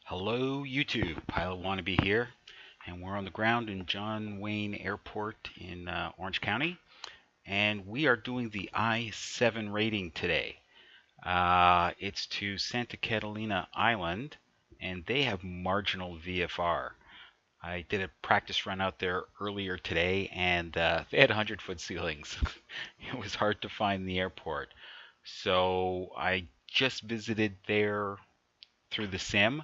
Hello YouTube, Pilot Wannabe here, and we're on the ground in John Wayne Airport in Orange County, and we are doing the I-7 rating today. It's to Santa Catalina Island, and they have marginal VFR. I did a practice run out there earlier today, and they had 100-foot ceilings. It was hard to find the airport, so I just visited there through the sim,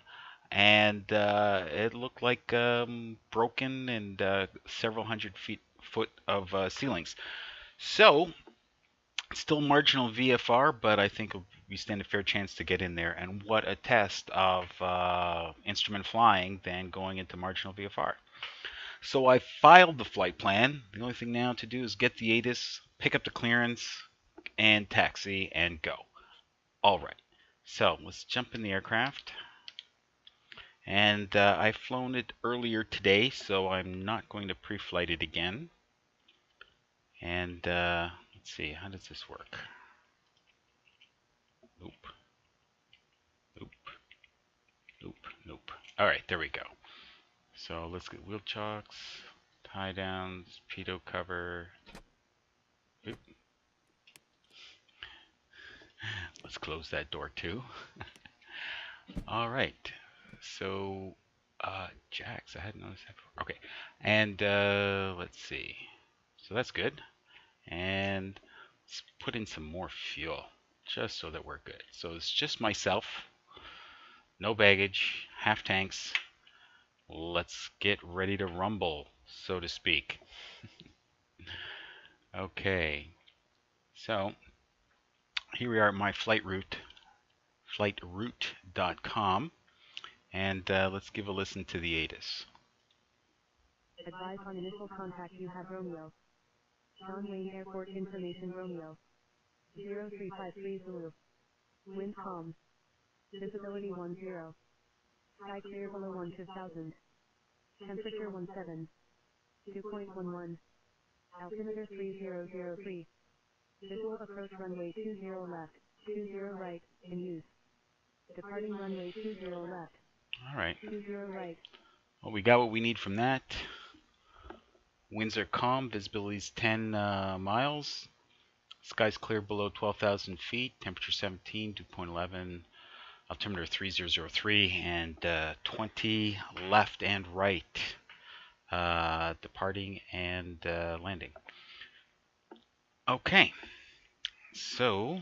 and it looked like broken and several foot of ceilings. So still marginal VFR, but I think we stand a fair chance to get in there. And what a test of instrument flying than going into marginal VFR. So I filed the flight plan. The only thing now to do is get the ATIS, pick up the clearance, and taxi and go. All right. So let's jump in the aircraft. And I've flown it earlier today, so I'm not going to pre-flight it again. And let's see, how does this work? Nope. Nope. Nope. Nope. All right, there we go. So let's get wheel chocks, tie downs, pitot cover. Oop. Let's close that door too. All right. So jacks, I hadn't noticed that before. Okay, and let's see. So that's good. And let's put in some more fuel just so that we're good. So it's just myself, no baggage, half tanks. Let's get ready to rumble, so to speak. Okay, so here we are at my flight route, flightroute.com, and let's give a listen to the ATIS. Advise on initial contact you have Romeo. John Wayne Airport information Romeo. 0353 Zulu. Wind calm. Visibility 10. Sky clear below 12,000. Temperature 17. 2.11. Altimeter 3003. Visual approach runway 20 left, 20 right, in use. Departing runway 20 left. All right. 20 right. Well, we got what we need from that. Winds are calm, visibility is 10 miles. Skies clear below 12,000 feet, temperature 17, 2.11, altimeter 3003, and 20 left and right, departing and landing. Okay, so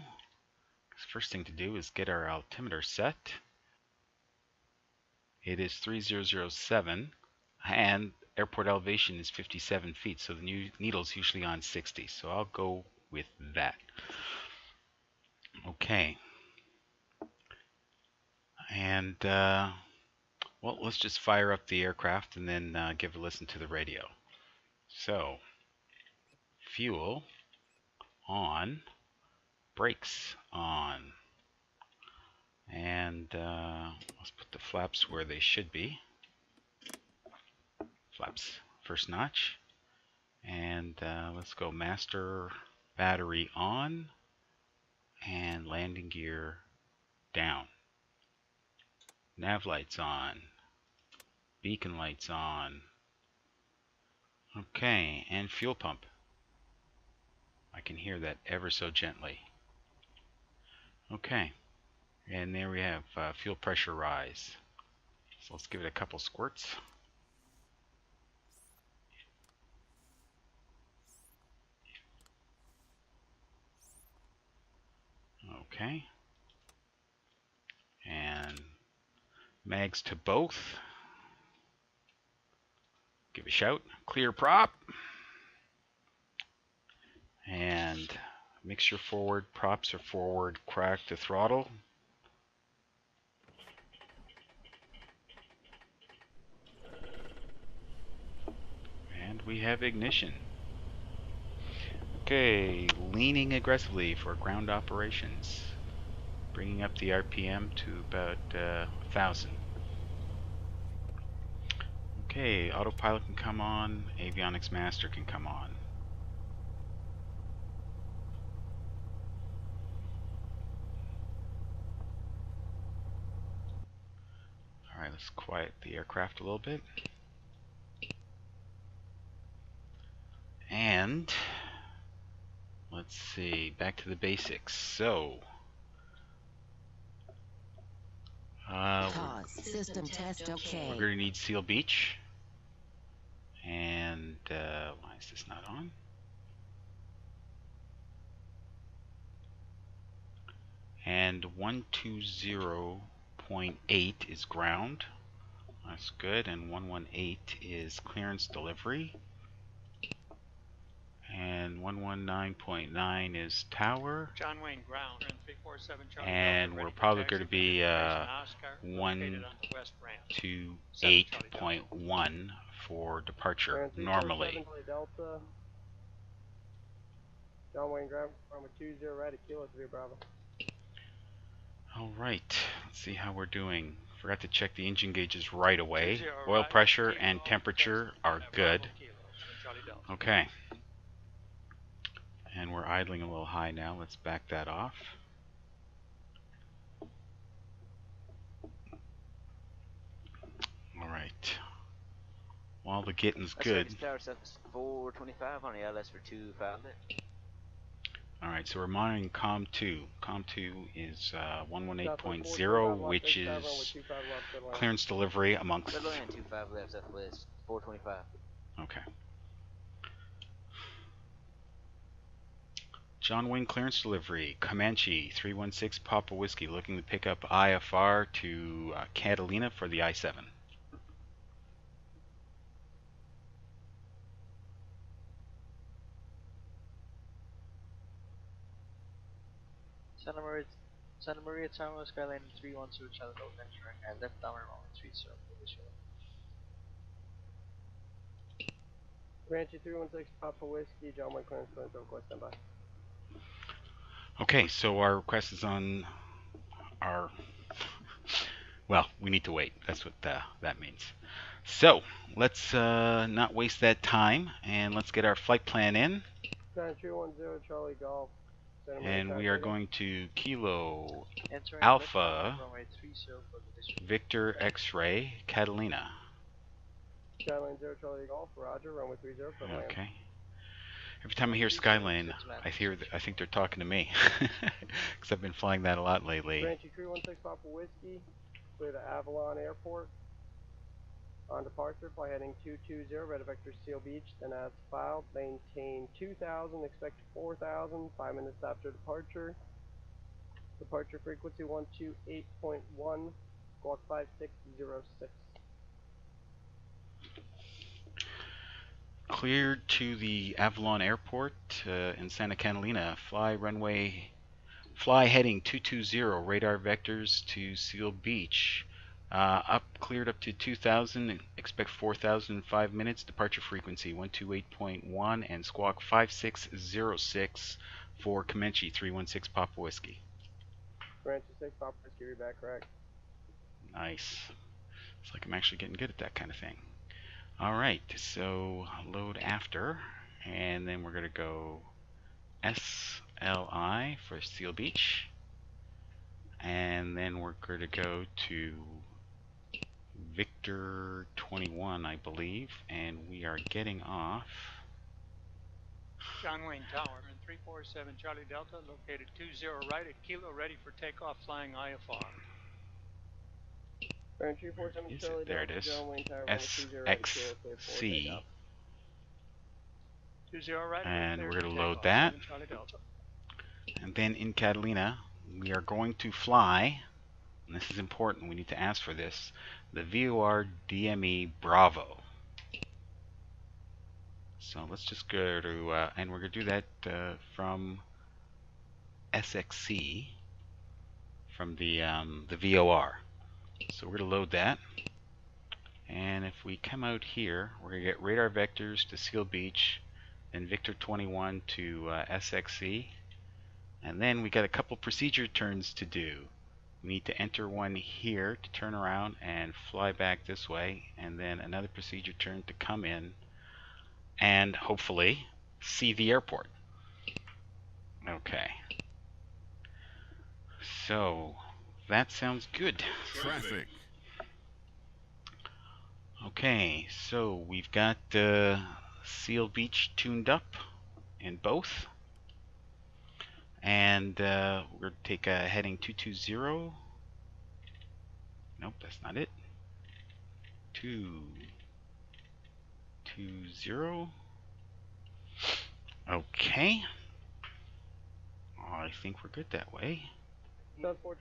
first thing to do is get our altimeter set. It is 3007, and airport elevation is 57 feet, so the needle's usually on 60, so I'll go with that. Okay. And, well, let's just fire up the aircraft and then give a listen to the radio. So, fuel on, brakes on, and let's put the flaps where they should be. Flaps first notch, and let's go master battery on and landing gear down. Nav lights on, beacon lights on. Okay, and fuel pump. I can hear that ever so gently. Okay, and there we have fuel pressure rise. So let's give it a couple squirts. Okay, and mags to both. Give a shout. Clear prop. And mixture forward. Props are forward. Crack to throttle. And we have ignition. Okay, leaning aggressively for ground operations. Bringing up the RPM to about 1,000. Okay, autopilot can come on, avionics master can come on. Alright, let's quiet the aircraft a little bit. And let's see, back to the basics. So, Pause. System test okay. we're going to need Seal Beach. And why is this not on? And 120.8 is ground. That's good. And 118 is clearance delivery. And 119.9 is tower. John Wayne ground, 347 Charlie And Delta, we're probably going to be Oscar, located on the west ramp. 128.1 for departure normally. Delta. John Wayne ground from a 20 right at Kilo 3 Bravo. All right, let's see how we're doing. Forgot to check the engine gauges right away. 20 Oil right, pressure Kilo, and temperature are Bravo, good. Kilo, Charlie Delta. Okay. And we're idling a little high now. Let's back that off. All right. While the getting's good. Tower 425 on the LS for 2-5 lit. All right, so we're monitoring COM 2. COM 2 is 118.0, which is clearance delivery amongst. Red Land 25 left southwest 425. Okay. John Wayne clearance delivery. Comanche 316 Papa Whiskey looking to pick up IFR to Catalina for the I-7. Santa Maria Tower, Skylane 312 Charlie Delta entering and left downwind runway 30 for the show. Comanche 316 Papa Whiskey, John Wayne clearance request standby. Okay, so our request is on our. Well, we need to wait. That's what that means. So let's not waste that time and let's get our flight plan in. 9310 Charlie Golf. And we are going to Kilo Entering Alpha runway 30 for the district. Victor X-Ray Catalina. Skylane 0 Charlie Golf, Roger, runway 30 for land. Okay. Every time I hear Skylane, I think they're talking to me because I've been flying that a lot lately. Comanche 316 Papa Whiskey, clear to Addon Airport. On departure, fly heading 220, red vector Seal Beach, then as filed, maintain 2000, expect 4000, 5 minutes after departure. Departure frequency 128.1, squawk 5606. Cleared to the Avalon Airport in Santa Catalina. Fly heading 220, radar vectors to Seal Beach. Cleared up to 2000, expect 4000 5 minutes, departure frequency 128.1 and squawk 5606 for Comanche 316 Papa Whiskey. Comanche 6 Papa Whiskey, read back correct. Nice. It's like I'm actually getting good at that kind of thing. Alright, so load after, and then we're going to go SLI for Seal Beach, and then we're going to go to Victor 21, I believe, and we are getting off. John Wayne Tower, 347 Charlie Delta, located 20 right at Kilo, ready for takeoff, flying IFR. Is it? There it is. SXC. 20 right. And we're going to load that. And then in Catalina, we are going to fly, and this is important, we need to ask for this, the VOR DME Bravo. So let's just go to, and we're going to do that from SXC, from the VOR. So we're going to load that. And if we come out here, we're going to get radar vectors to Seal Beach, then Victor 21 to SXC. And then we got a couple procedure turns to do. We need to enter one here to turn around and fly back this way, and then another procedure turn to come in and hopefully see the airport. Okay. So that sounds good. Traffic. Okay, so we've got Seal Beach tuned up in both. And we're going to take a heading 220. Nope, that's not it. 220. Okay. I think we're good that way.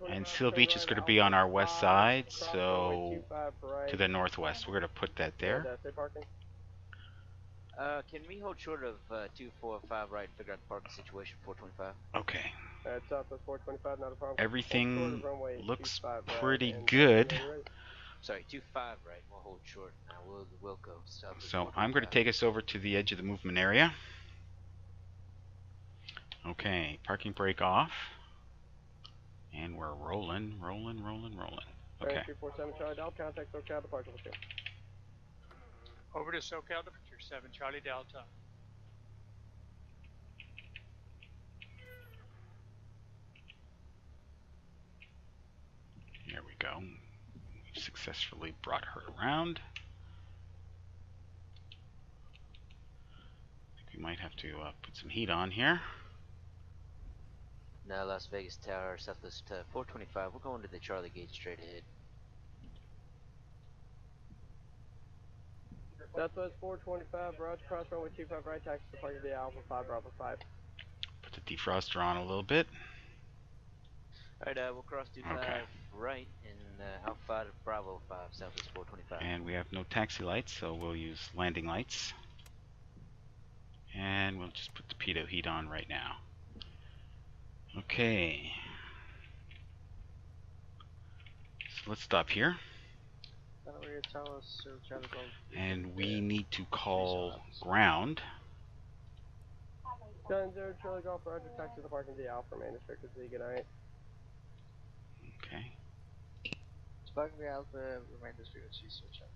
And Seal Beach is going to be on our west side, so to the northwest. We're going to put that there. Can we hold short of 245 right and figure out the parking situation 425? Okay. Southwest 425, not a problem. Everything looks pretty good. Sorry, 25 right. We'll hold short. We'll go south. So I'm going to take us over to the edge of the movement area. Okay, parking brake off. And we're rolling. Okay. 347 Charlie Delta, contact SoCal departure with you. Over to SoCal Departure 7 Charlie Delta. There we go. We've successfully brought her around. I think we might have to put some heat on here. Now Las Vegas Tower, Southwest 425. We're going to the Charlie gate straight ahead. Southwest 425, Roger, cross runway 25 right, taxi departure via Alpha 5, Bravo 5. Put the defroster on a little bit. Alright, we'll cross 25 right and Alpha 5 to Bravo 5, Southwest 425. And we have no taxi lights, so we'll use landing lights. And we'll just put the pitot heat on right now. Okay. So let's stop here. And we need to call ground. 10-0 Charlie Golf, Roger, taxi to the parking via Alpha, main restricted, see, good night. Okay. Parking via Alpha, remain restricted, see, so check.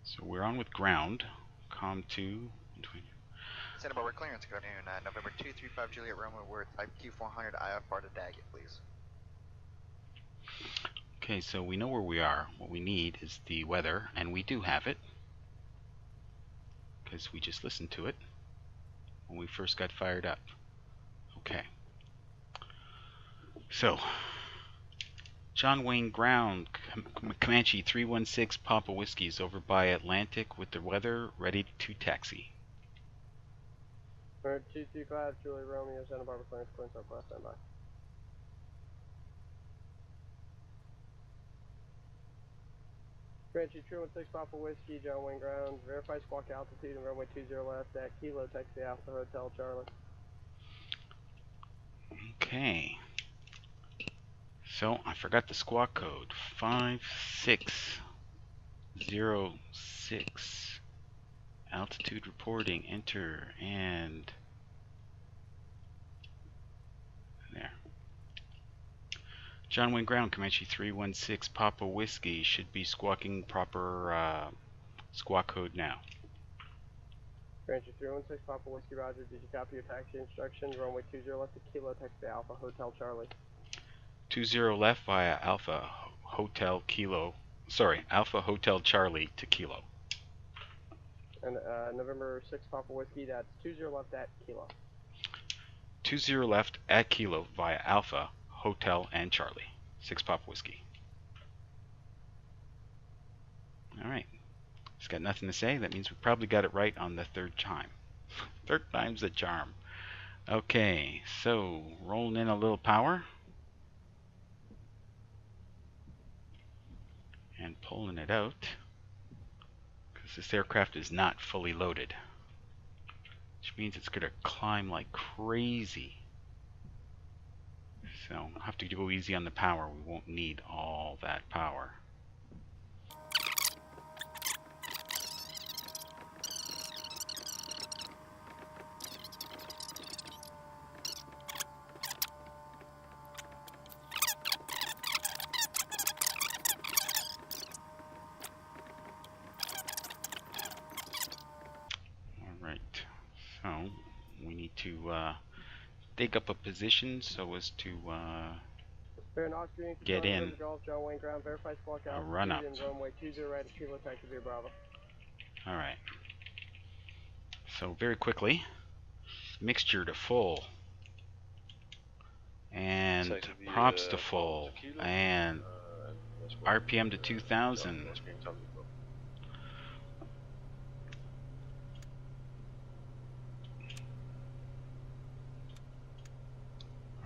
So we're on with ground. Com 2. Santa Barbara clearance, good afternoon. November 235 Juliet Romeo, we're type Q400 IFR to Daggett, please. Okay, so we know where we are. What we need is the weather, and we do have it. Because we just listened to it when we first got fired up. Okay. So, John Wayne ground, Comanche 316 Papa Whiskey is over by Atlantic with the weather ready to taxi. 225 Julie Romeo, Santa Barbara clearance, southwest, standby. Comanche 316 Papa Whiskey, John Wayne ground, verify squawk altitude and runway 20 left at Kilo, taxi Alpha Hotel Charlie. Okay. So I forgot the squawk code. 5606. Altitude reporting. Enter and there. John Wayne ground, Comanche 316 Papa Whiskey should be squawking proper squawk code now. Comanche 316 Papa Whiskey, Roger. Did you copy your taxi instructions? Runway 20 left at Kilo, taxi Alpha Hotel Charlie. 20 left via Alpha Hotel Kilo. Sorry, Alpha Hotel Charlie to Kilo. And November 6 Papa Whiskey, that's 20 left at Kilo. 20 left at Kilo via Alpha Hotel and Charlie. 6 Papa Whiskey. Alright. It's got nothing to say. That means we probably got it right on the third time. Third time's the charm. Okay, so rolling in a little power. And pulling it out. Because this aircraft is not fully loaded. Which means it's going to climb like crazy. So I'll have to go easy on the power. We won't need all that power. So we need to take up a position so as to get in John Wayne ground, verify squawk a altitude run up. and runway 20 right at Kilo Taxi Via Bravo. Alright. So very quickly, mixture to full, and props to full, and RPM to 2000.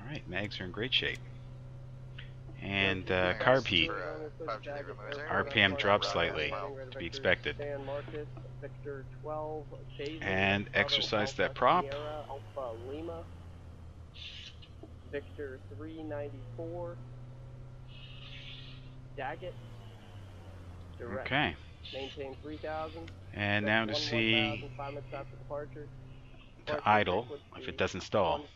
Alright, mags are in great shape. And carb heat. RPM drops slightly, to be expected. And exercise that prop. Victor 394. Daggett. Direct. Okay. Maintain 3000. And now to see to idle if it doesn't stall.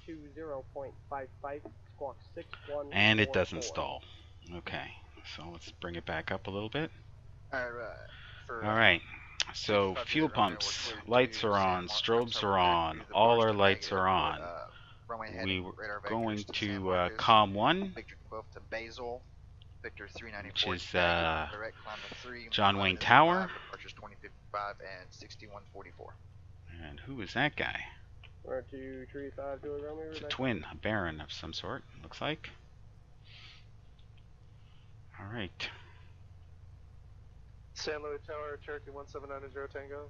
And it doesn't stall. Okay, so let's bring it back up a little bit. Alright, so fuel pumps, lights are on, strobes are on, all our lights are on. We were going to COM 1, which is John Wayne Tower. And who is that guy? It's a twin, a Baron of some sort, looks like. Alright. San Luis Tower, Cherokee 1790 Tango.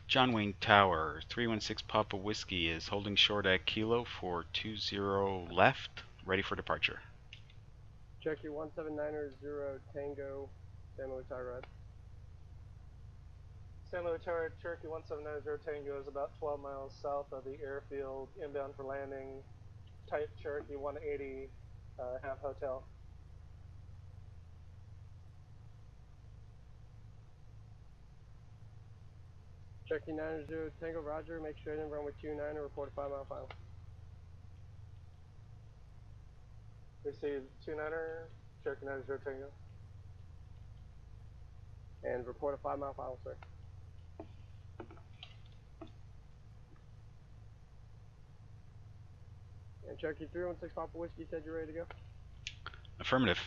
John Wayne Tower, 316 Papa Whiskey is holding short at Kilo for 20 left, ready for departure. Cherokee 1790 Tango, San Luis Tower Red. San Luis Tower, Cherokee 1790 Tango is about 12 miles south of the airfield, inbound for landing. Type Cherokee 180, half hotel. Cherokee 90 Tango Roger, make straight in runway 29 and report a 5-mile final. Receive 29er, Cherokee 90 Tango. And report a 5-mile final, sir. And Cherokee 316 Papa Whiskey said you're ready to go? Affirmative.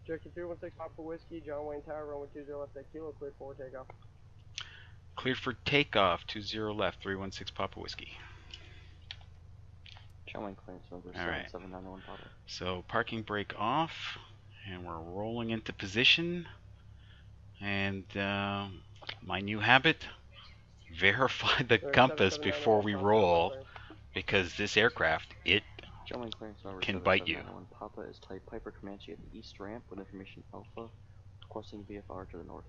Cherokee 316 Papa Whiskey, John Wayne Tower, runway 20 left at Kilo, cleared for takeoff. Cleared for takeoff, 20 left, 316 Papa Whiskey. John Wayne clearance number Alright. 7791 Papa. So parking brake off, and we're rolling into position. And my new habit, verify the compass before we roll, because this aircraft, it John Wayne clearance number can bite you. 7791 Papa is type Piper Comanche at the east ramp with information Alpha, requesting VFR to the north.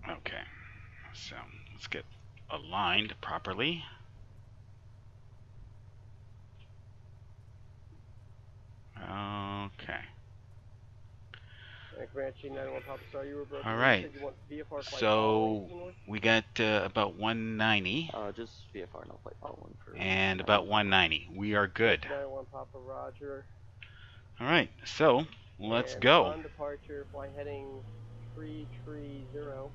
Okay, so let's get aligned properly. Okay. All right. So we got about 190. Just VFR, no flight following for. And about 190. We are good. 91 Papa Roger. All right. So let's go. On departure, fly heading 330.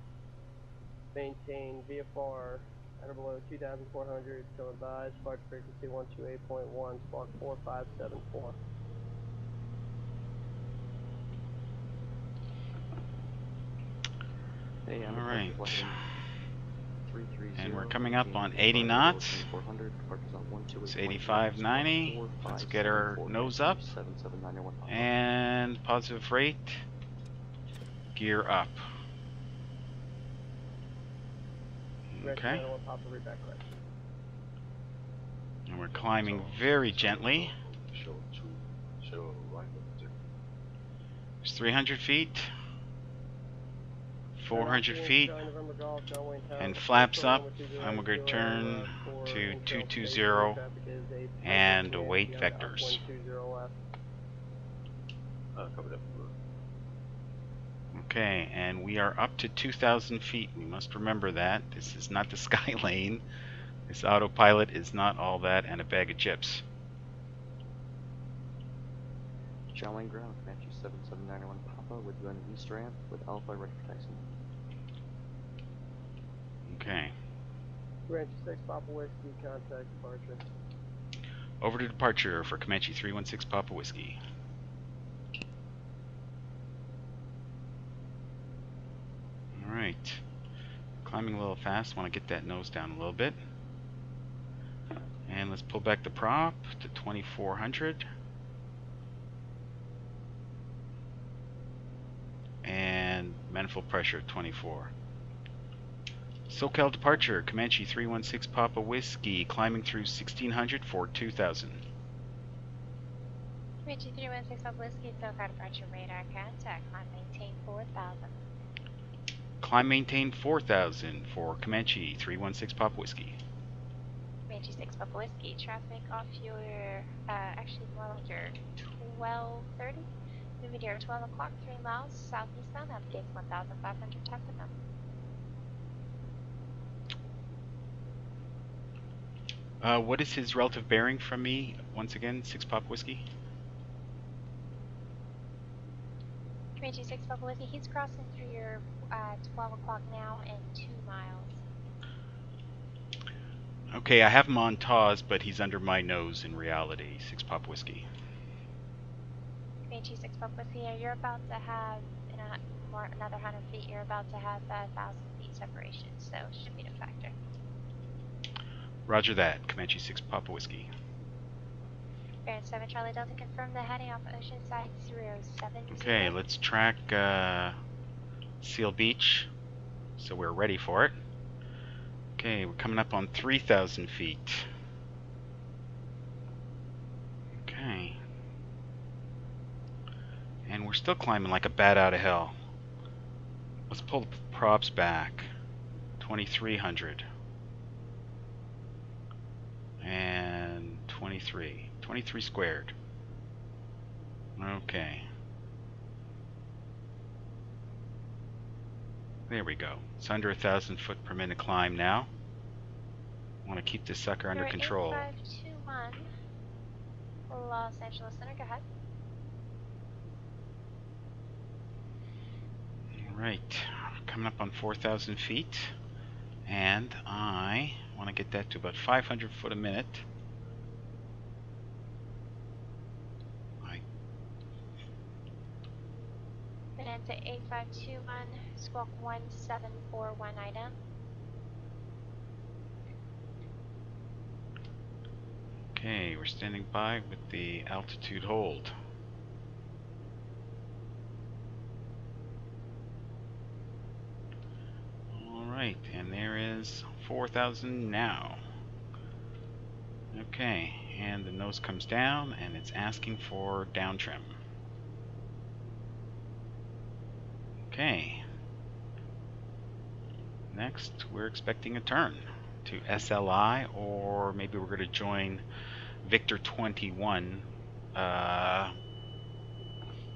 Maintain VFR at or below 2,400. So advise flight frequency 128.1. Spark 4574. Hey, all right. 330. And we're coming up on 80 knots. It's 85.90. Let's get our nose up. And positive rate. Gear up. Okay. And we're climbing very gently. It's 300 feet. 400 feet, and flaps up, and we're going to turn to 220 and await vectors. Okay, and we are up to 2,000 feet. We must remember that. This is not the Skylane. This autopilot is not all that and a bag of chips. Shadowplay ground, Comanche 7791 Papa with you on the east ramp with Alpha ready for taxi. Okay. Comanche 6 Papa Whiskey, contact departure. Over to departure for Comanche 316 Papa Whiskey. Alright. Climbing a little fast, want to get that nose down a little bit. And let's pull back the prop to 2400. And manifold pressure 24. SoCal departure, Comanche 316 Papa Whiskey, climbing through 1600 for 2000. Comanche 316 Papa Whiskey, SoCal departure, radar contact, climb maintain 4000. Climb maintain 4000 for Comanche 316 Papa Whiskey. Comanche 6 Papa Whiskey, traffic off your, actually more like your 1230. Moving to your 12 o'clock, 3 miles southeastbound, navigates 1500 tap the number. What is his relative bearing from me? Once again, 6 Papa Whiskey. Comanche 6 Papa Whiskey, he's crossing through your 12 o'clock now and 2 miles. Okay, I have him on TAWS, but he's under my nose in reality. 6 Papa Whiskey. Comanche 6 Papa Whiskey, you're about to have, in another 100 feet, you're about to have 1,000 feet separation, so should be a factor. Roger that, Comanche 6 Papa Whiskey. Baron 7 Charlie Delta, confirm the heading off Oceanside 070. Okay, let's track Seal Beach, so we're ready for it. Okay, we're coming up on 3,000 feet. Okay. And we're still climbing like a bat out of hell. Let's pull the props back. 2,300. And 23. 23 squared. Okay. There we go. It's under 1,000 foot per minute climb now. Want to keep this sucker under control. 8521 Los Angeles Center, go ahead. Alright, coming up on 4,000 feet. And I want to get that to about 500 foot a minute. To 8521, squawk 1741 item. Okay, we're standing by with the altitude hold. Alright, and there is 4,000 now. Okay, and the nose comes down and it's asking for down trim. Okay. Next, we're expecting a turn to SLI, or maybe we're going to join Victor 21. Bonanza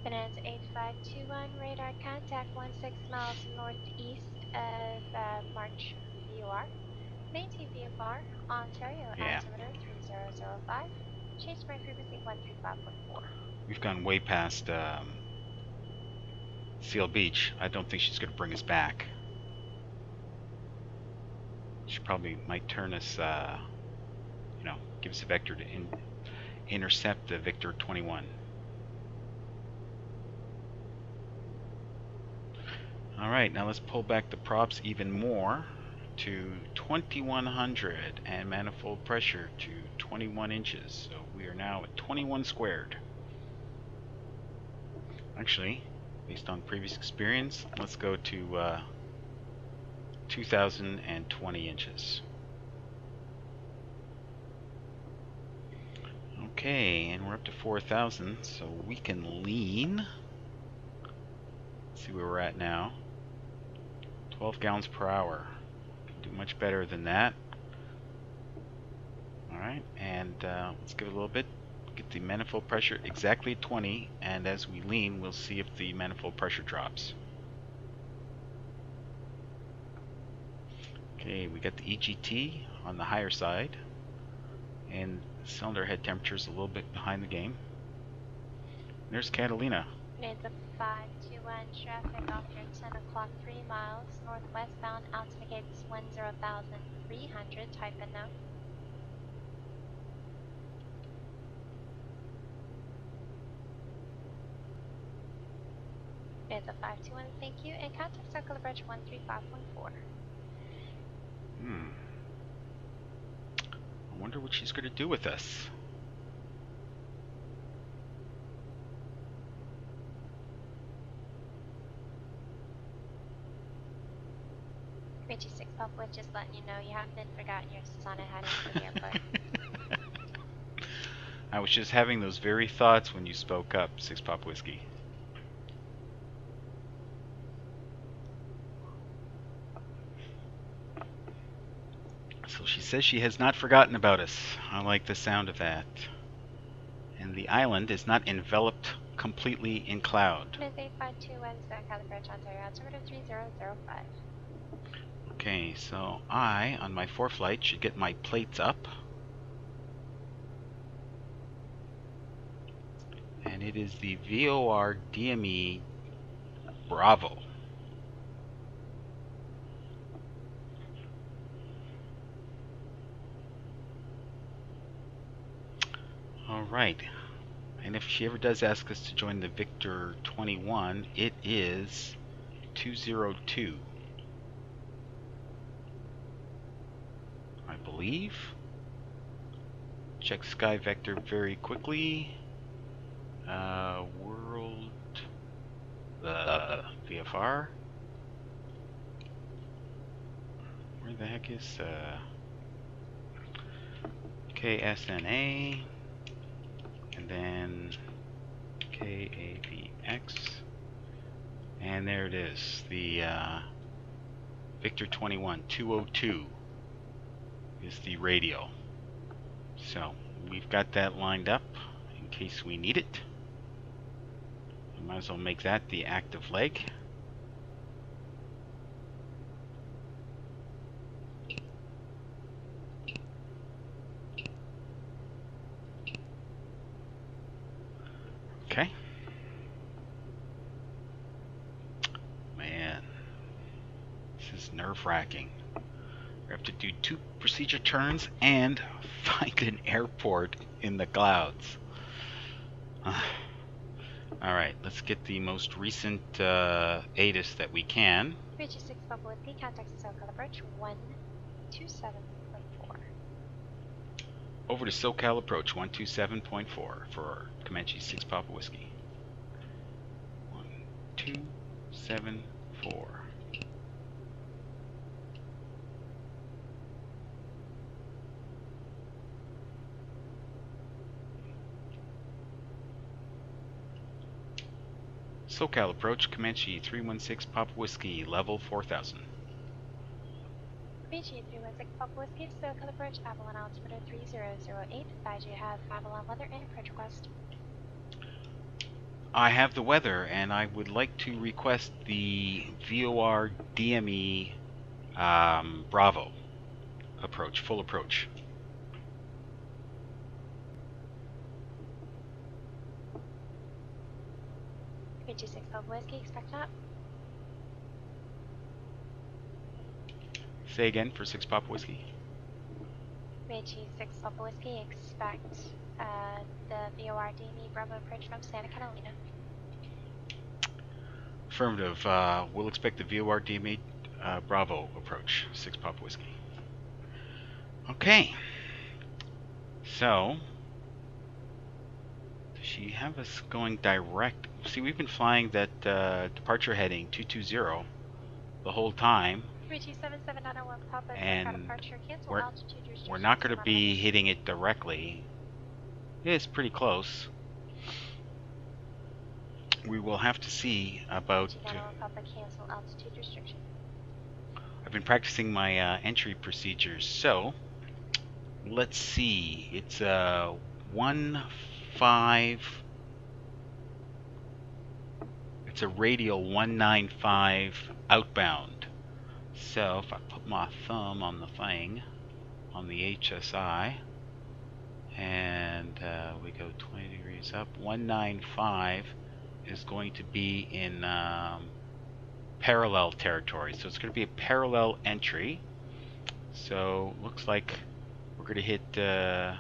8521, radar contact 16 miles northeast of March VOR. Maintain VOR, Ontario, altimeter 3005. Change my frequency 135.4. We've gone way past Seal Beach. I don't think she's going to bring us back. She probably might turn us, you know, give us a vector to intercept the Victor 21. Alright, now let's pull back the props even more to 2100 and manifold pressure to 21 inches. So we are now at 21 squared. Actually, based on previous experience, let's go to 2020 inches. Okay, and we're up to 4,000, so we can lean. Let's see where we're at now. 12 gallons per hour. Can do much better than that. Alright, and let's give it a little bit. Get the manifold pressure exactly 20, and as we lean, we'll see if the manifold pressure drops. Okay, we got the EGT on the higher side, and cylinder head temperature is a little bit behind the game. There's Catalina. It's a 521 traffic off your 10 o'clock 3 miles. Northwestbound, altitude gates 10,300. Type in now. It's a 521, thank you. And contact Circle Bridge 135.4. I wonder what she's going to do with us. Richie 6 Papa, just letting you know you have been forgotten your Cessna heading to the airport. I was just having those very thoughts when you spoke up, 6 Pop Whiskey. So she says she has not forgotten about us. I like the sound of that. And the island is not enveloped completely in cloud. It is 852 Wednesday, Calibridge, Ontario, altimeter 3005. Okay, so I, on my ForeFlight, should get my plates up. And it is the VOR DME Bravo. Alright, and if she ever does ask us to join the Victor 21, it is 202. I believe. Check Sky Vector very quickly. World VFR. Where the heck is KSNA? And then KAVX. And there it is. The Victor 21 202 is the radio. So we've got that lined up in case we need it. We might as well make that the active leg. Okay. Man, this is nerve-wracking. We have to do 2 procedure turns and find an airport in the clouds. Alright, let's get the most recent ATIS that we can. Richie 6 Papa Whiskey, contact SoCal Approach 127.4. Over to SoCal Approach 127.4 for Comanche 6 Papa Whiskey. 127.4. SoCal Approach, Comanche 316 Papa Whiskey, level 4000. Comanche 316 Papa Whiskey, SoCal Approach, Avalon altimeter 3008. Advise you have Avalon weather and approach request. I have the weather, and I would like to request the VOR DME Bravo approach, full approach. Comanche 6 Papa Whiskey, expect up. Say again for 6 Papa Whiskey. Comanche 6 Papa Whiskey, expect the VOR DME Bravo approach from Santa Catalina. Affirmative. We'll expect the VOR DME Bravo approach, 6 Papa Whiskey. Okay. So, does she have us going direct? See, we've been flying that departure heading 220 the whole time. Richie 7791 Papa, And departure, cancel we're altitude not going to be hitting it directly. It's pretty close. We will have to see about... Papa, cancel altitude restriction. I've been practicing my entry procedures, so let's see. It's a 15. It's a radial 195 outbound. So if I put my thumb on the thing, on the HSI, and we go 20 degrees He's up 195 is going to be in parallel territory. So it's going to be a parallel entry. So looks like we're going to hit the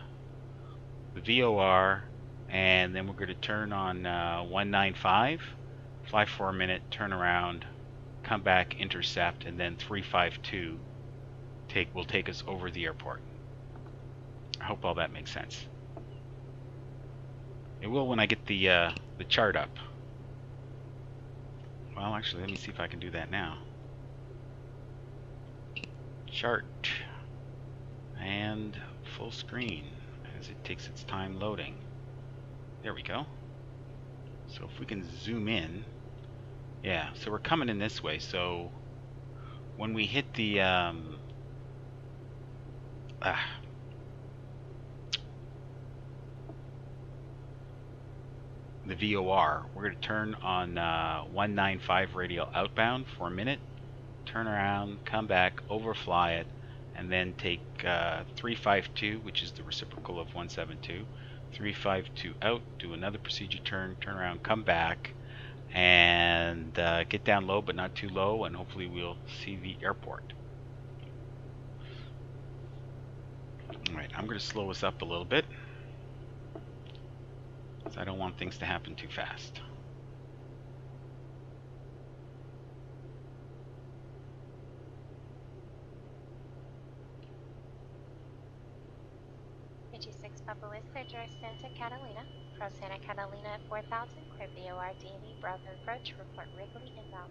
VOR, and then we're going to turn on 195, fly for a minute, turn around, come back, intercept, and then 352 will take us over the airport. I hope all that makes sense. It will when I get the chart up. Well, actually, let me see if I can do that now. Chart and full screen as it takes its time loading. There we go. So if we can zoom in, yeah. So we're coming in this way. So when we hit the VOR, we're going to turn on 195 radial outbound for a minute, turn around, come back, overfly it, and then take 352, which is the reciprocal of 172, 352 out, do another procedure turn, turn around, come back, and get down low but not too low, and hopefully we'll see the airport. Alright, I'm going to slow us up a little bit, because I don't want things to happen too fast. Papa Whiskey, direct Santa Catalina. Cross Santa Catalina at 4000, clear VOR DME, Bravo approach, report Wrigley inbound.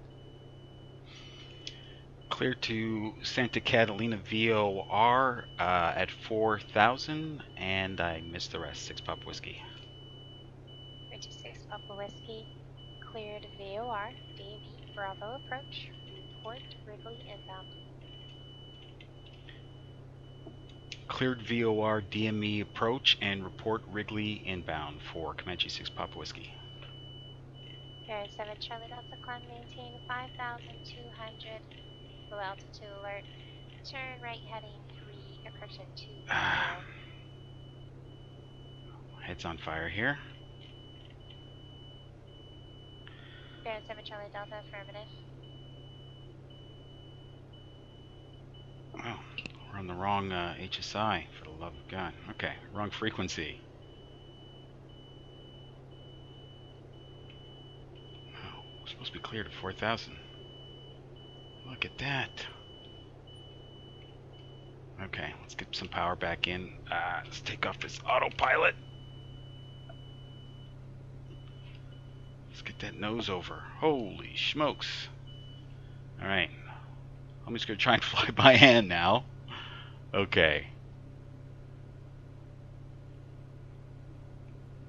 Clear to Santa Catalina VOR at 4000, and I missed the rest. 6 Papa Whiskey. 36 Papa Whiskey, cleared VOR DME, Bravo approach, report Wrigley inbound. Cleared VOR DME approach and report Wrigley inbound for Comanche 6 Papa Whiskey. Pair 7 Charlie Delta, climb maintain 5,200, low altitude alert, turn right heading 3, correction 2. Head's on fire here. Pair 7 Charlie Delta, affirmative. Wow. We're on the wrong HSI, for the love of God. Okay, wrong frequency. Oh, we're supposed to be cleared at 4,000. Look at that. Okay, let's get some power back in. Let's take off this autopilot. Let's get that nose over. Holy smokes. Alright. I'm just going to try and fly by hand now. Okay.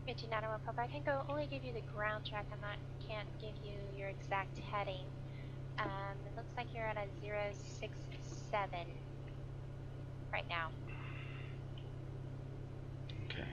1591 Papa, I can only give you the ground track. Can't give you your exact heading. It looks like you're at a 067 right now. Okay.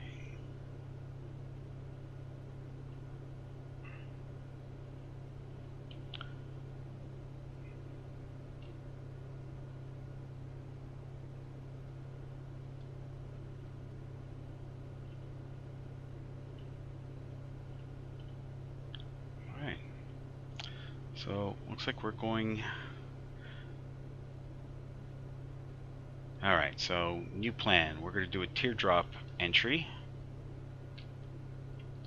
So, looks like we're going... Alright, so, new plan. We're going to do a teardrop entry.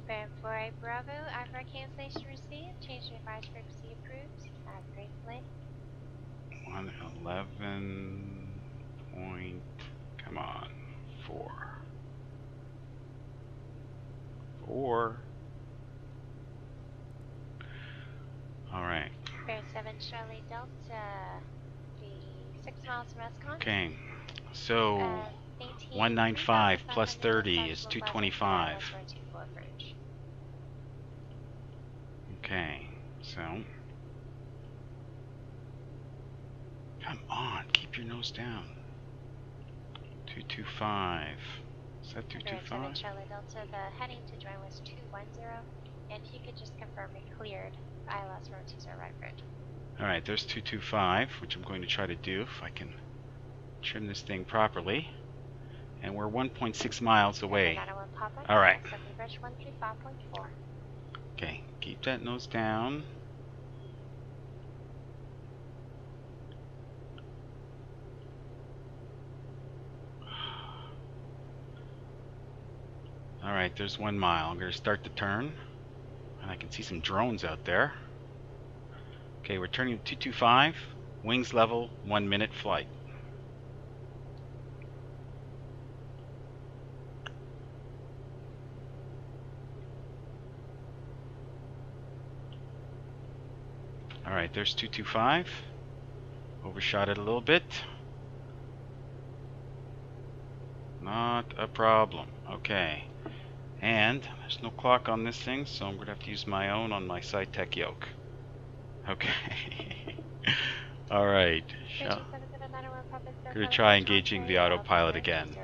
Bearing 48 Bravo, Ivor cancellation received. Change revised frequency approved. Have a great flight. 111 point... Come on. 4. 4. Alright. Bear 7 Charlie Delta, the 6 miles west con. Okay, so 195 plus 30 is 225. Okay, so come on, keep your nose down. 225. Is that 225? Charlie Delta, the heading to join was 210, and if you could just confirm it cleared. ILS road 20 right bridge. Alright, there's 225, which I'm going to try to do if I can trim this thing properly. And we're 1.6 miles away. 901 Papa. All right. Circle approach 135.4. Okay, keep that nose down. All right, there's 1 mile. I'm going to start the turn. And I can see some drones out there. Okay, we're turning to 225. Wings level, 1 minute flight. All right, there's 225. Overshot it a little bit. Not a problem. Okay. And there's no clock on this thing, so I'm going to have to use my own on my side tech yoke. Okay. All right. Going to try engaging the autopilot again.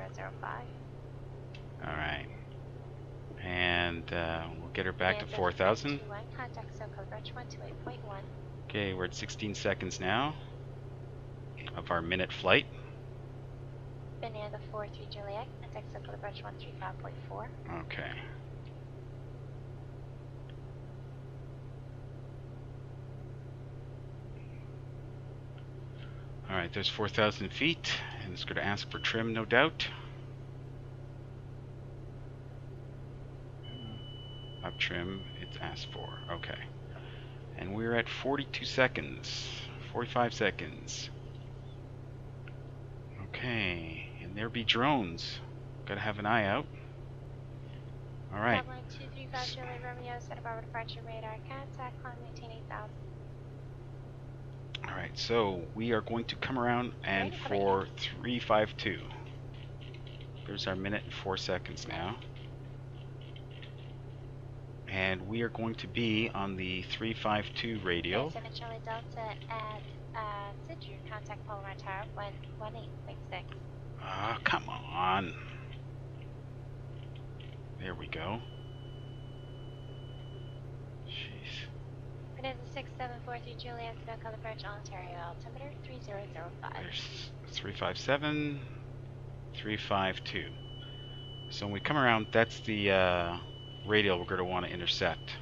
All right. And we'll get her back to 4,000. Okay, we're at 16 seconds now of our minute flight. Banana 43 Juliet, contact circle approach 135.4. Okay. All right, there's 4,000 feet, and it's going to ask for trim, no doubt. Up trim, it's asked for. Okay. And we're at 42 seconds, 45 seconds. Okay, and there be drones. Gotta have an eye out. All right. 235 Juliet Romeo, set up our departure radar. Contact, climb, maintain 8,000. All right, so we are going to come around and for 352. There's our minute and 4 seconds now. And we are going to be on the 352 radio. Lieutenant Charlie Delta at Sidru, contact Palomar Tower 118.6. Ah, come on. There we go. Jeez. Fernando 6743 Juliet, snow color approach Ontario, altimeter 3005. There's 357, 352. So when we come around, that's the radial we're going to want to intercept.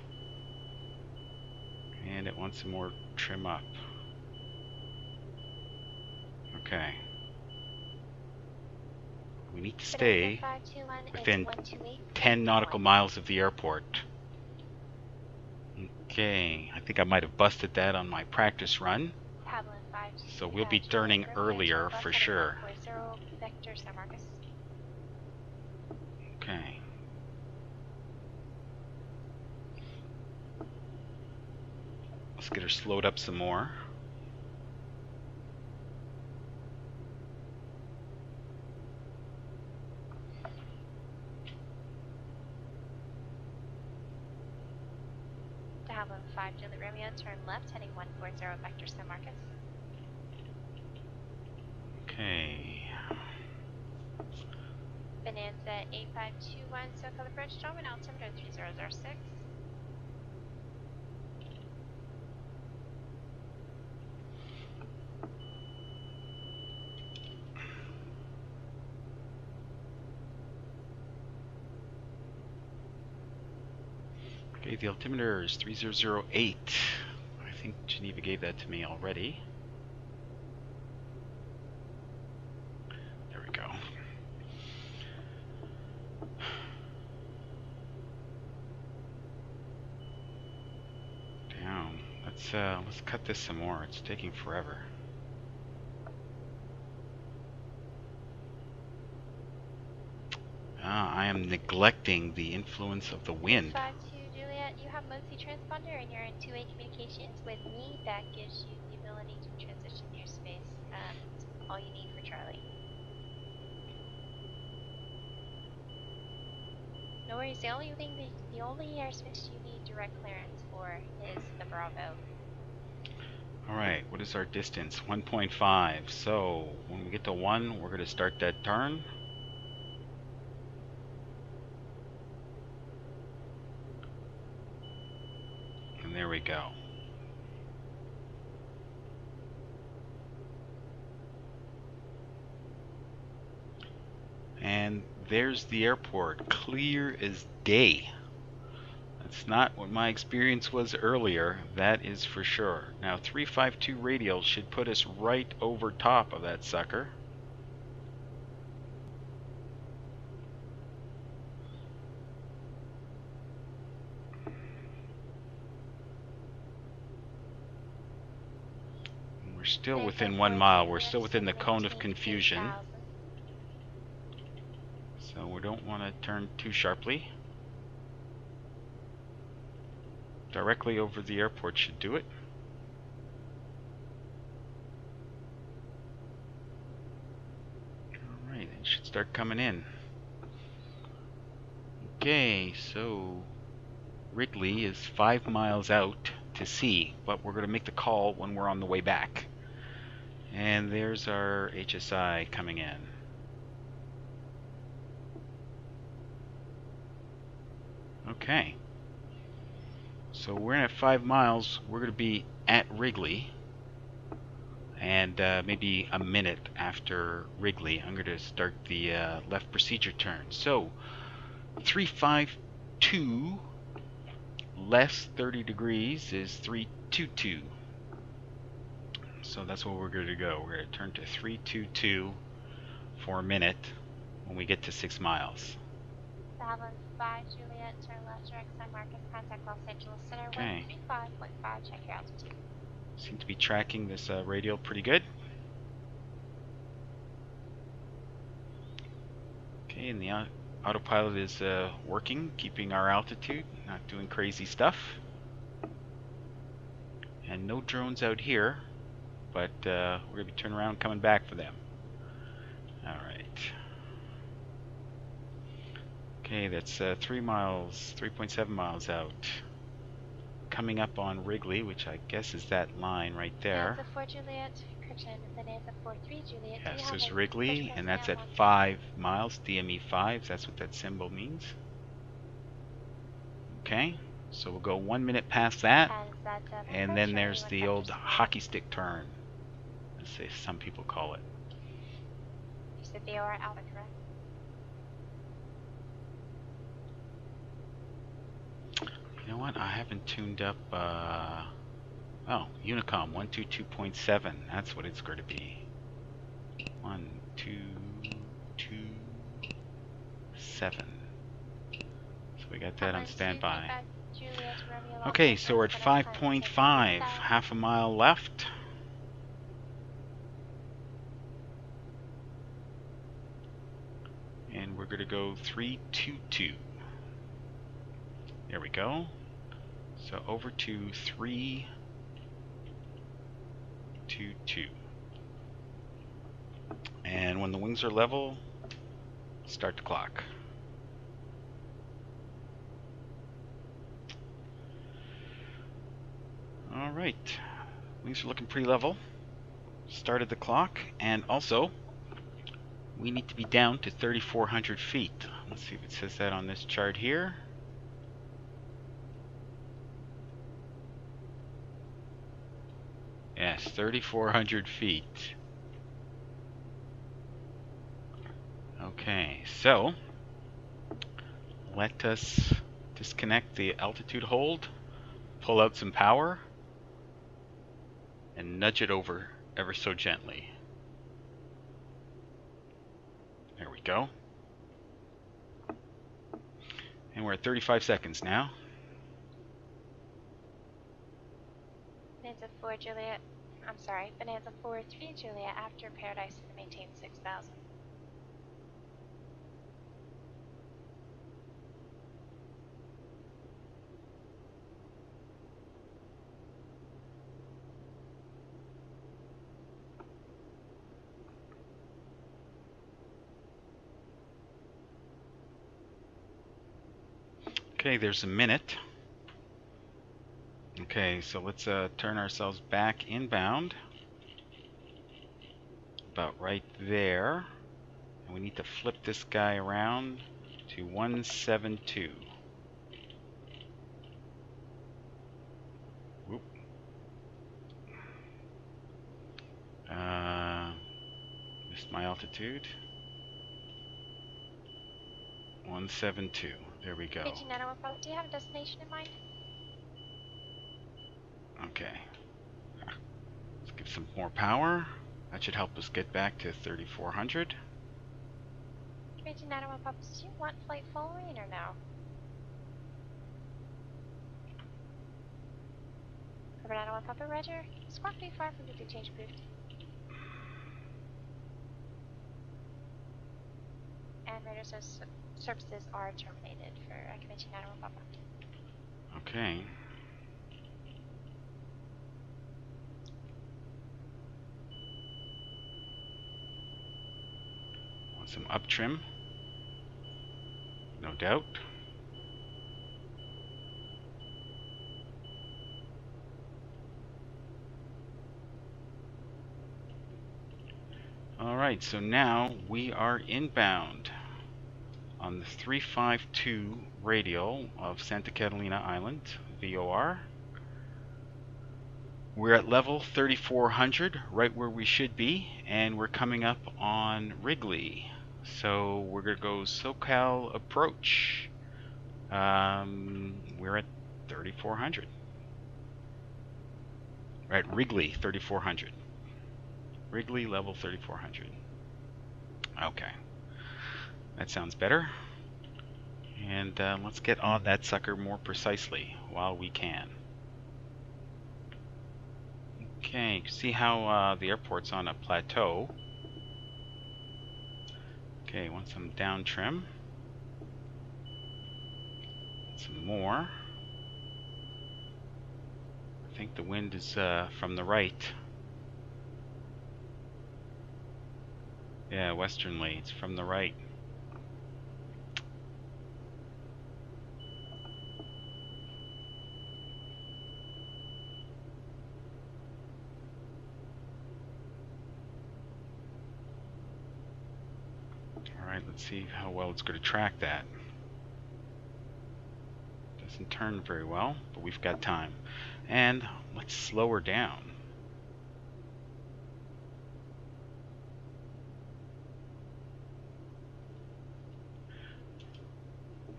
And it wants some more trim up. Okay. We need to stay within 10 nautical miles of the airport. Okay, I think I might have busted that on my practice run. So we'll be turning earlier for sure. Okay. Let's get her slowed up some more. Dublin 5 Juliet Romeo, turn left, heading 140 Vector San Marcos. Okay. Bonanza 8521, SoCal approach, Darwin, altimeter 3006. Okay, the altimeter is 3008. I think Geneva gave that to me already. There we go. Down. Let's cut this some more. It's taking forever. I am neglecting the influence of the wind. 52 Juliet, you have mostly transponder and you're in two-way communications with me. That gives you the ability to transition your space. All you need for Charlie. No worries, the only airspace you need direct clearance for is the Bravo. Alright, what is our distance? 1.5. So when we get to 1, we're going to start that turn. And there we go. And there's the airport, clear as day. That's not what my experience was earlier, that is for sure. Now 352 radial should put us right over top of that sucker. We're still within 1 mile. We're still within the cone of confusion. So we don't want to turn too sharply. Directly over the airport should do it. Alright, it should start coming in. Okay, so Wrigley is 5 miles out to sea, but we're going to make the call when we're on the way back. And there's our HSI coming in. Okay. So we're in at 5 miles. We're going to be at Wrigley. And maybe a minute after Wrigley, I'm going to start the left procedure turn. So 352 less 30 degrees is 322. So that's where we're going to go. We're going to turn to 322 for a minute when we get to 6 miles. Addons 5 Juliet, turn left direct San Marcos, contact Los Angeles Center, Okay. 135.5, check your altitude. Seem to be tracking this radial pretty good. Okay, and the autopilot is working, keeping our altitude, not doing crazy stuff. And no drones out here, but we're going to be turning around and coming back for them. Alright. Okay, that's 3 miles, 3.7 miles out. Coming up on Wrigley, which I guess is that line right there. Bonanza 4 Juliet, encryption, Bonanza 4-3 Juliet. Yes, there's Wrigley, and that's at 5 miles, DME 5, that's what that symbol means. Okay, so we'll go 1 minute past that, and then there's the old hockey stick turn, as some people call it. You said VOR Alpha, correct? You know what? I haven't tuned up. Oh, Unicom 122.7. That's what it's going to be. 1227. So we got that on standby. Okay, so we're at 5.5. Half a mile left. And we're going to go 322. There we go. So over to 322. And when the wings are level, start the clock. Alright. Wings are looking pretty level. Started the clock, and also we need to be down to 3,400 feet. Let's see if it says that on this chart here. Yes, 3,400 feet. Okay, so let us disconnect the altitude hold, pull out some power, and nudge it over ever so gently. There we go. And we're at 35 seconds now. Bonanza 4 Juliet, I'm sorry, Bonanza 4-3 Juliet, after Paradise to maintain 6,000. Okay, there's a minute. Okay, so let's turn ourselves back inbound. About right there. And we need to flip this guy around to 172. Whoop. Missed my altitude. 172. There we go. Comanche 901 Papa, do you have a destination in mind? Okay. Let's give some more power. That should help us get back to 3400. Comanche 901 Papa, do you want flight following or no? Cover 901 Papa, roger. Squawk 35 from the change approved. And radar services are terminated for Comanche 901 Papa. Okay. Want some up trim? No doubt. Alright, so now we are inbound on the 352 radial of Santa Catalina Island, VOR. We're at level 3400, right where we should be, and we're coming up on Wrigley. So we're going to go SoCal approach. We're at 3400. We're at Wrigley 3400. Wrigley level 3400. Okay. That sounds better. And let's get on that sucker more precisely while we can. Okay, you can see how the airport's on a plateau. Okay, want some down trim. Some more. I think the wind is from the right. Yeah, westernly. It's from the right. Alright, let's see how well it's going to track that. Doesn't turn very well, but we've got time. And let's slow her down.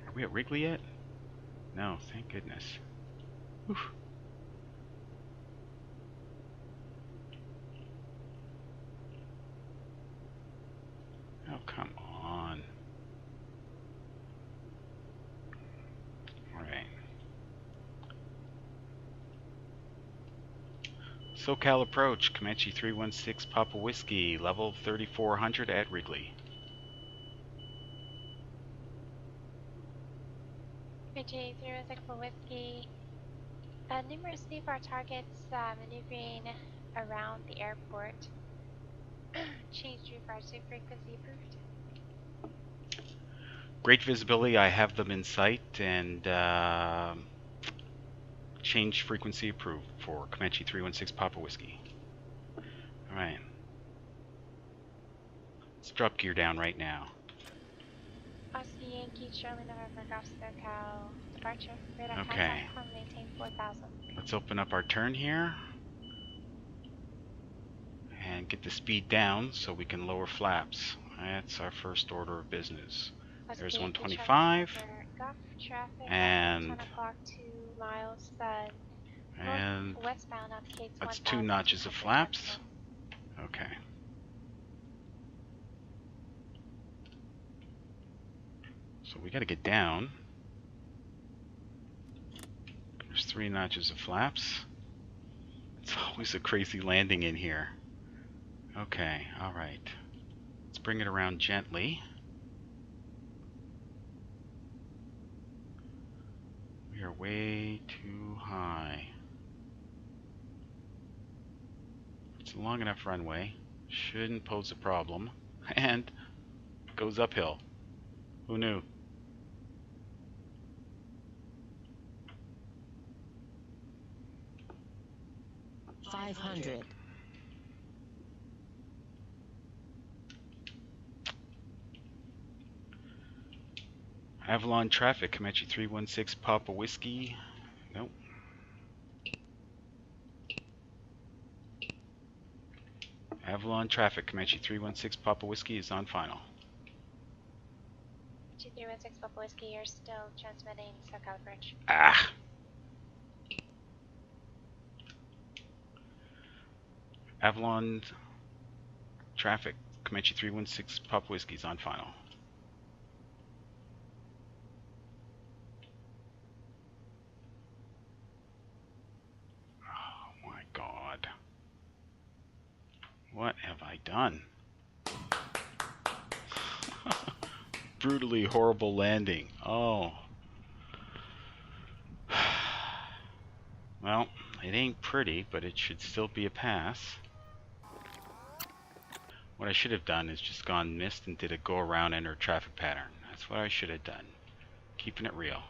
Are we at Wrigley yet? No, thank goodness. Oof. Oh, come on. Alright. SoCal approach, Comanche 316 Papa Whiskey, level 3400 at Wrigley. Comanche 316 Papa Whiskey. Numerous VOR targets maneuvering around the airport. Change regards to frequency approved. Great visibility, I have them in sight, and change frequency approved for Comanche 316 Papa Whiskey. Alright. Let's drop gear down right now. Oscar Yankee, Charlie November, Golf SoCal, departure, radar Okay. contact, climb, maintain 4000. Let's open up our turn here. And get the speed down so we can lower flaps. That's our first order of business. There's 125. And 10 o'clock, 2 miles, and westbound indicates that's 2 notches of flaps. Okay. So we got to get down. There's 3 notches of flaps. It's always a crazy landing in here. Okay, alright. Let's bring it around gently. We are way too high. It's a long enough runway. Shouldn't pose a problem. And goes uphill. Who knew? $500. Avalon traffic, Comanche 316 Papa Whiskey. Nope. Avalon traffic, Comanche 316 Papa Whiskey is on final. Comanche 316 Papa Whiskey, you're still transmitting SoCal Bridge. Ah. Avalon traffic. Comanche 316 Papa Whiskey's on final. Oh my God. What have I done? Brutally horrible landing. Oh. Well, it ain't pretty, but it should still be a pass. What I should have done is just gone missed and did a go around enter traffic pattern. That's what I should have done. Keeping it real.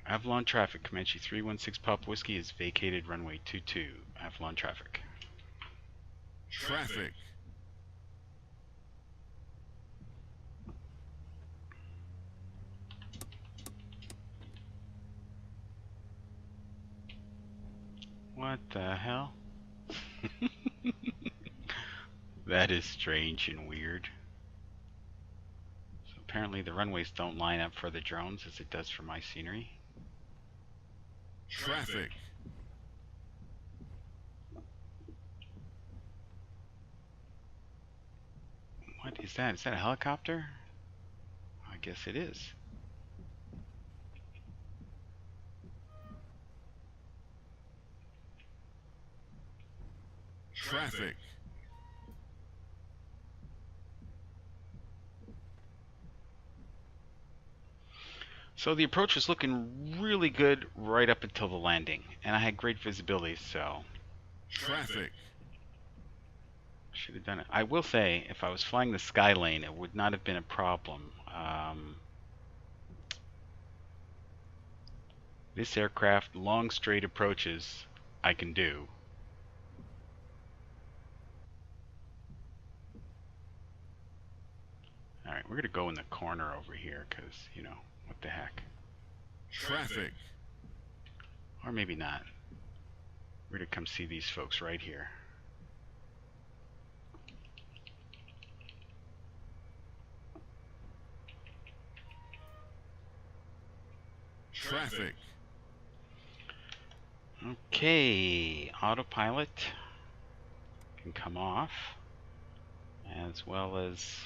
Avalon traffic. Comanche 316 Papa Whiskey is vacated runway 22. Avalon traffic. Traffic. What the hell? That is strange and weird. So apparently the runways don't line up for the drones as it does for my scenery. Traffic. What is that? Is that a helicopter? I guess it is. Traffic. So the approach was looking really good right up until the landing, and I had great visibility, so Traffic. should have done it. I will say, if I was flying the Skylane, it would not have been a problem. This aircraft, long straight approaches, I can do. Alright, we're going to go in the corner over here, because, you know, what the heck. Traffic. Or maybe not. We're going to come see these folks right here. Traffic. Okay, autopilot can come off, as well as,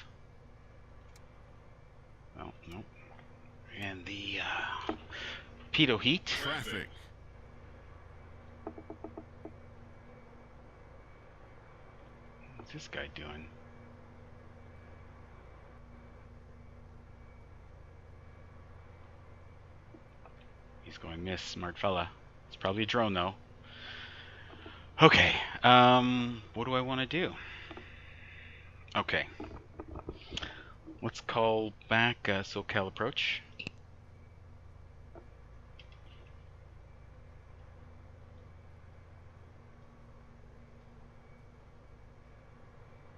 well, nope, and the pitot heat. Traffic. What's this guy doing? He's going miss, smart fella. It's probably a drone though. Okay, what do I want to do? Okay, let's call back SoCal approach.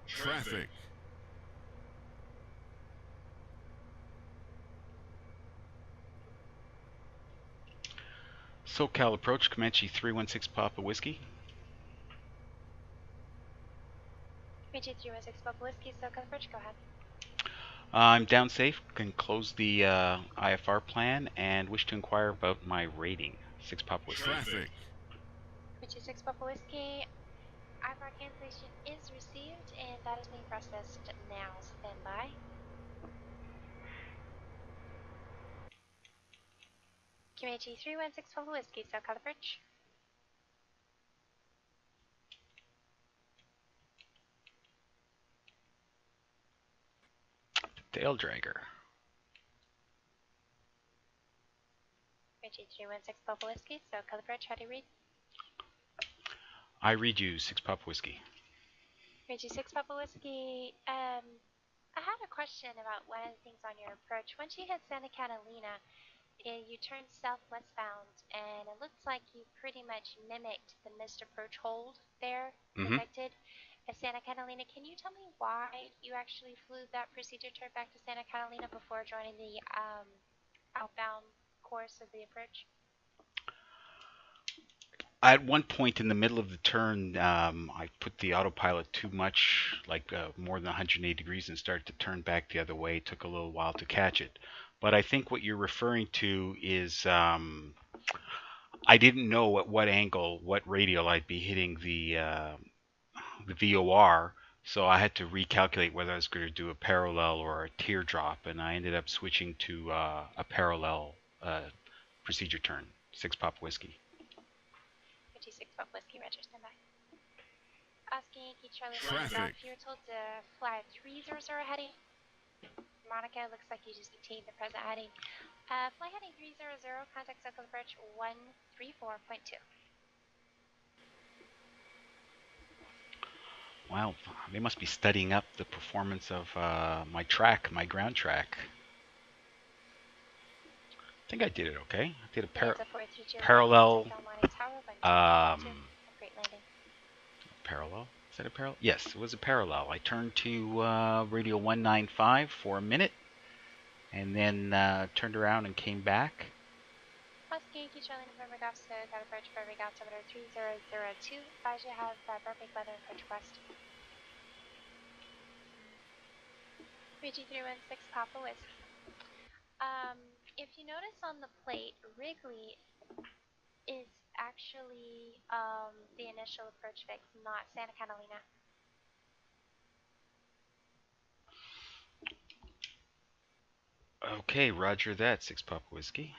Traffic. SoCal approach, Comanche 316 Papa Whiskey. Comanche 316 Papa Whiskey, SoCal Bridge, go ahead. I'm down safe, can close the IFR plan, and wish to inquire about my rating. 6 Papa Whiskey. Traffic. Comanche 6 Papa Whiskey, IFR cancellation is received, and that is being processed now. Stand by. Comanche 316 Papa Whiskey, SoCal Bridge. Tail dragger. Comanche 316 Papa Whiskey, SoCal Bridge, how do you read? I read you 6 Papa Whiskey. Comanche 6 Papa Whiskey, I had a question about one of the things on your approach. Once you hit Santa Catalina, you turned southwest bound, and it looks like you pretty much mimicked the missed approach hold there, detected at Santa Catalina. Can you tell me why you actually flew that procedure turn back to Santa Catalina before joining the outbound course of the approach? At one point in the middle of the turn, I put the autopilot too much, like more than 180 degrees, and started to turn back the other way. It took a little while to catch it. But I think what you're referring to is I didn't know at what angle, what radial I'd be hitting the VOR, so I had to recalculate whether I was going to do a parallel or a teardrop, and I ended up switching to a parallel procedure turn, 6 Pop Whiskey. 56 Pop Whiskey, Roger, stand by. Oscar Yankee Charlie Traffic. Golf, you're told to fly 300 heading. Monica, looks like you just obtained the present heading. Fly heading 300, contact circle approach 134.2. Wow, they must be studying up the performance of my track, my ground track. I think I did it okay. I did a parallel. Parallel? Is that a parallel? Yes, it was a parallel. I turned to radio 195 for a minute, and then turned around and came back. Oscar Yankee Charlie November Golf, so got approach for every altimeter 3002. I should have perfect weather approach west. Reggie 316 Papa Whiskey. If you notice on the plate, Wrigley is actually the initial approach fix, not Santa Catalina. Okay, roger that, 6 Papa Whiskey.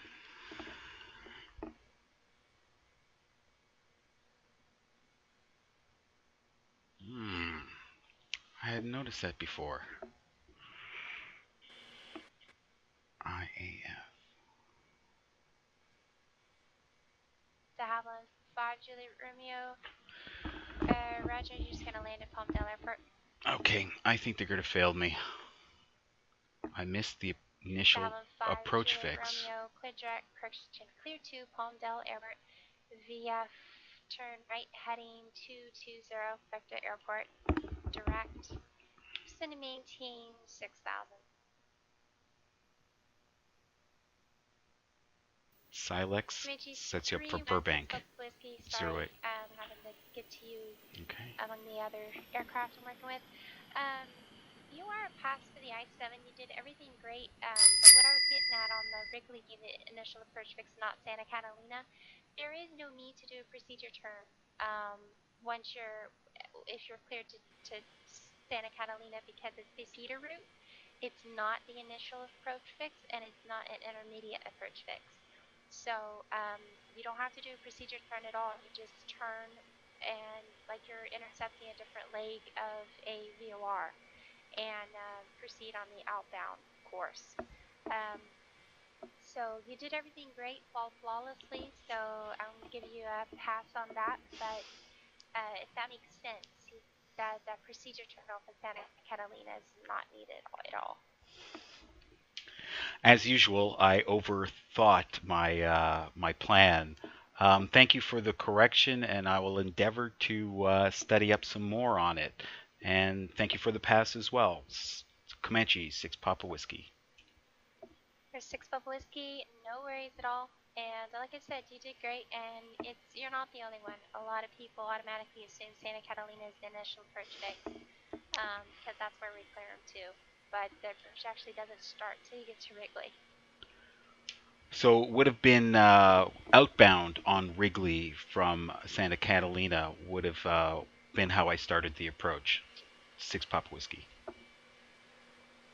I hadn't noticed that before. IAF. De Havilland 5 Juliet Romeo. Roger, you're just going to land at Palmdale Airport. Okay, I think they're going to fail me. I missed the initial approach Juliet fix. Romeo, clear direct, correction, clear to Palmdale Airport. VF, turn right heading 220 Vector Airport. Direct. Just to maintain 6,000. Silex sets you up for Burbank. 08. Having to get to you among the other aircraft I'm working with. You are a pass for the I-7. You did everything great. But what I was getting at on the Wrigley unit initial approach fix, not Santa Catalina, there is no need to do a procedure turn. If you're cleared to Santa Catalina, because it's the Cedar route, it's not the initial approach fix and it's not an intermediate approach fix. So you don't have to do a procedure turn at all. You just turn and like you're intercepting a different leg of a VOR and proceed on the outbound course. So you did everything great, flawlessly, so I'm going to give you a pass on that, but if that makes sense, that procedure turn off in Santa Catalina is not needed at all. As usual, I overthought my plan. Thank you for the correction, and I will endeavor to study up some more on it. And thank you for the pass as well. Comanche, 6 Papa Whiskey. There's 6 Papa Whiskey, no worries at all. And like I said, you did great, and you're not the only one. A lot of people automatically assume Santa Catalina is the initial approach fix, because that's where we clear them to. But the approach actually doesn't start till you get to Wrigley. So it would have been outbound on Wrigley from Santa Catalina would have been how I started the approach. 6 Papa Whiskey.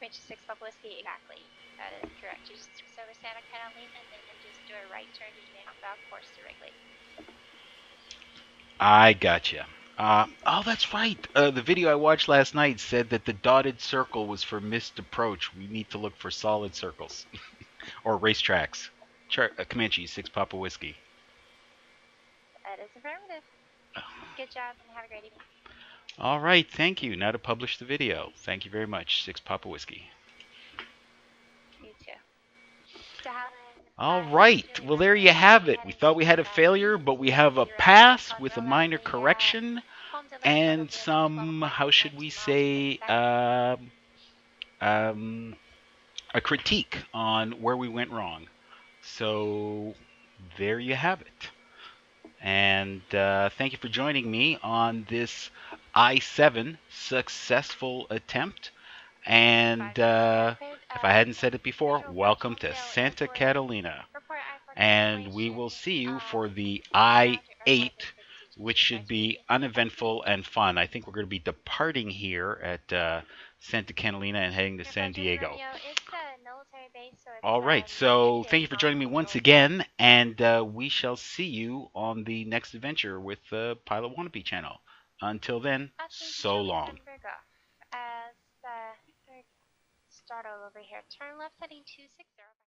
Which is 6 Papa Whiskey, exactly. That is correct. You just over Santa Catalina and then you just do a right turn to the outbound course to Wrigley. I gotcha. Oh, that's right. The video I watched last night said that the dotted circle was for missed approach. We need to look for solid circles. Or racetracks. Comanche, 6 Papa Whiskey. That is affirmative. Good job and have a great evening. All right, thank you. Now to publish the video. Thank you very much, 6 Papa Whiskey. You too. All right, well there you have it. We thought we had a failure, but we have a pass with a minor correction and some, how should we say, a critique on where we went wrong. So there you have it. And thank you for joining me on this I-7 successful attempt. And if I hadn't said it before, welcome to Santa Catalina. And we will see you for the I-8, which should be uneventful and fun. I think we're going to be departing here at Santa Catalina and heading to San Diego. All right, so thank you for joining me once again, and we shall see you on the next adventure with the Pilot Wannabe channel. Until then, so long. Start all over here. Turn left heading 260.